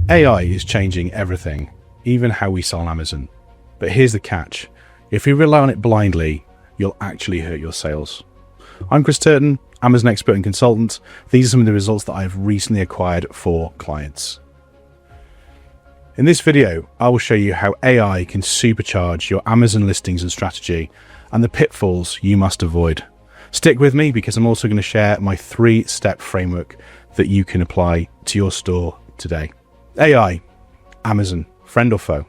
AI is changing everything, even how we sell on Amazon. But here's the catch. If you rely on it blindly, you'll actually hurt your sales. I'm Chris Turton, Amazon expert and consultant. These are some of the results that I've recently acquired for clients. In this video, I will show you how AI can supercharge your Amazon listings and strategy and the pitfalls you must avoid. Stick with me because I'm also going to share my 3-step framework that you can apply to your store today. AI, Amazon, friend or foe?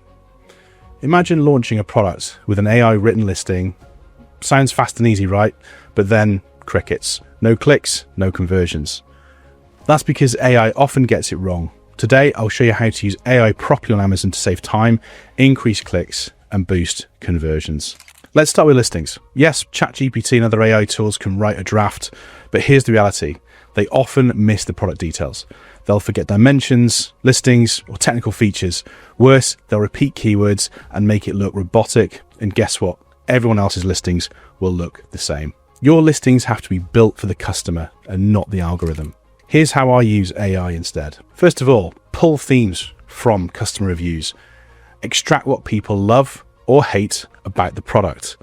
Imagine launching a product with an AI written listing. Sounds fast and easy, right? But then crickets. No clicks, no conversions. That's because AI often gets it wrong. Today, I'll show you how to use AI properly on Amazon to save time, increase clicks, and boost conversions. Let's start with listings. Yes, ChatGPT and other AI tools can write a draft, but here's the reality. They often miss the product details. They'll forget dimensions, listings, or technical features. Worse, they'll repeat keywords and make it look robotic. And guess what? Everyone else's listings will look the same. Your listings have to be built for the customer and not the algorithm. Here's how I use AI instead. First of all, pull themes from customer reviews. Extract what people love or hate about the product.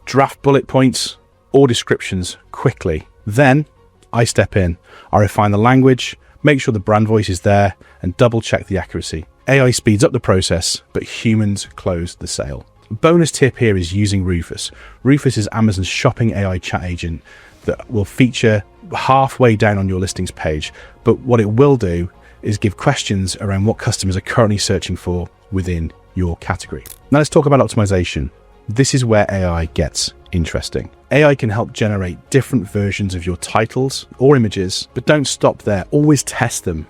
Draft bullet points or descriptions quickly. Then I step in. I refine the language, make sure the brand voice is there, and double check the accuracy. AI speeds up the process, but humans close the sale. Bonus tip here is using Rufus. Rufus is Amazon's shopping AI chat agent that will feature halfway down on your listings page. But what it will do is give questions around what customers are currently searching for within your category. Now let's talk about optimization. This is where AI gets interesting. AI can help generate different versions of your titles or images, but don't stop there. Always test them.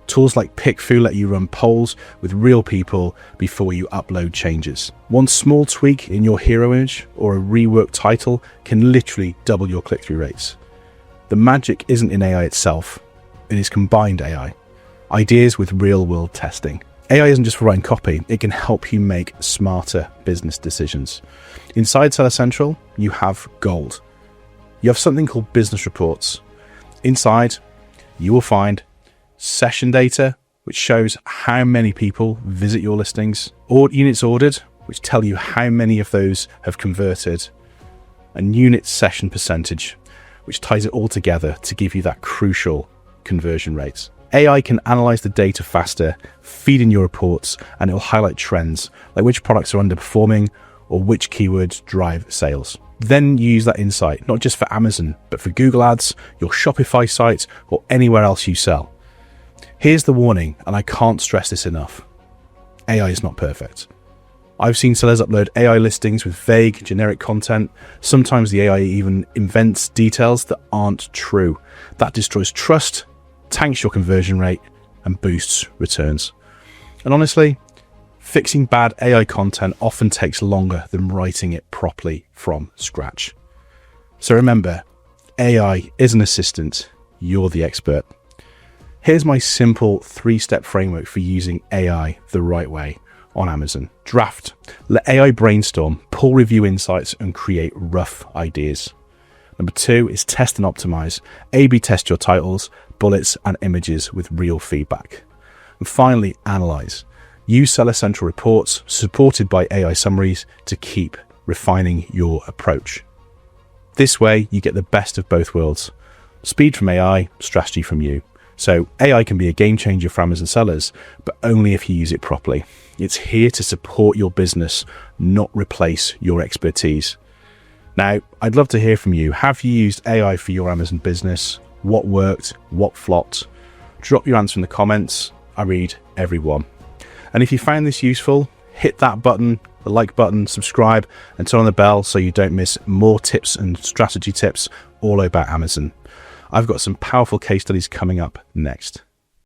Tools like PickFu let you run polls with real people before you upload changes. One small tweak in your hero image or a reworked title can literally double your click-through rates. The magic isn't in AI itself, it is combined AI. Ideas with real-world testing. AI isn't just for writing copy, it can help you make smarter business decisions. Inside Seller Central, you have gold. You have something called business reports. Inside, you will find session data, which shows how many people visit your listings, or units ordered, which tell you how many of those have converted, and unit session percentage, which ties it all together to give you that crucial conversion rate. AI can analyze the data faster, feed in your reports, and it will highlight trends, like which products are underperforming or which keywords drive sales. Then use that insight, not just for Amazon, but for Google Ads, your Shopify site, or anywhere else you sell. Here's the warning, and I can't stress this enough. AI is not perfect. I've seen sellers upload AI listings with vague, generic content. Sometimes the AI even invents details that aren't true. That destroys trust, tanks your conversion rate, and boosts returns. And honestly, fixing bad AI content often takes longer than writing it properly from scratch. So remember, AI is an assistant, you're the expert. Here's my simple 3-step framework for using AI the right way on Amazon. Draft. Let AI brainstorm, pull review insights, and create rough ideas. Number 2 is test and optimize. A/B test your titles, bullets, and images with real feedback. And finally, analyze. Use Seller Central reports supported by AI summaries to keep refining your approach. This way, you get the best of both worlds. Speed from AI, strategy from you. So AI can be a game changer for Amazon sellers, but only if you use it properly. It's here to support your business, not replace your expertise. Now, I'd love to hear from you. Have you used AI for your Amazon business? What worked? What flopped? Drop your answer in the comments. I read every one. And if you found this useful, hit that button, the like button, subscribe, and turn on the bell so you don't miss more tips and strategy tips all about Amazon. I've got some powerful case studies coming up next.